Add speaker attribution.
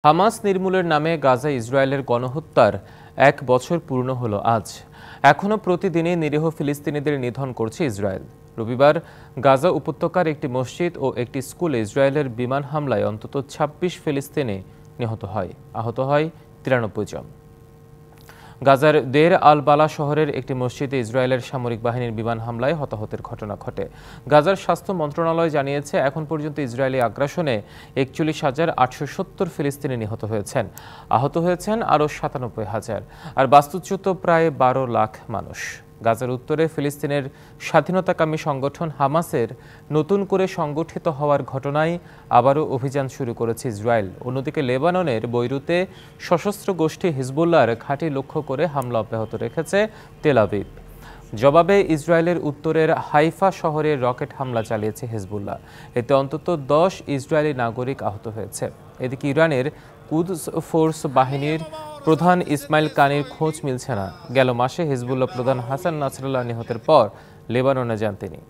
Speaker 1: Hamas নির্মূলের নামে গাজা ইসরায়েলের গণহত্যার ১ বছর পূর্ণ হলো আজ। এখনও প্রতিদিনই নিরীহ ফিলিস্তিনিদের নিধন করছে ইসরায়েল। রবিবার গাজা উপত্যকার একটি মসজিদ ও একটি স্কুলে ইসরায়েলের বিমান হামলায় অন্তত ২৬ ফিলিস্তিনি নিহত হয়, আহত হয় ৯৩ জন। গাজার দের আল বালা শহরের একটি মসজিদে ইসরায়েলের সামরিক বাহিনীর বিমান হামলায় হতাহতের ঘটনা ঘটে। গাজার স্বাস্থ্য মন্ত্রণালয় জানিয়েছে, এখন পর্যন্ত ইসরায়েলি আগ্রাসনে ৪১,৮৭০ ফিলিস্তিনি নিহত হয়েছেন, আহত হয়েছেন আরও ৯৭,০০০, আর বাস্তুচ্যুত প্রায় ১২ লাখ মানুষ। গাজার উত্তরে ফিলিস্তিনের স্বাধীনতাকামী সংগঠন হামাসের নতুন করে সংগঠিত হওয়ার ঘটনায় আবারও অভিযান শুরু করেছে ইসরায়েল। অন্যদিকে লেবাননের বৈরুতে সশস্ত্র গোষ্ঠী হিজবুল্লাহর ঘাঁটি লক্ষ্য করে হামলা অব্যাহত রেখেছে তেল আবিব। জবাবে ইসরায়েলের উত্তরের হাইফা শহরে রকেট হামলা চালিয়েছে হিজবুল্লাহ। এতে অন্তত ১০ ইসরায়েলি নাগরিক আহত হয়েছে। এদিকে ইরানের কুদস ফোর্স বাহিনীর প্রধান ইসমাইল কানির খোঁজ মিলছে না। গেল মাসে হিজবুল্লাহ প্রধান হাসান নাসরুল্লাহ নিহতের পর লেবাননে যান তিনি।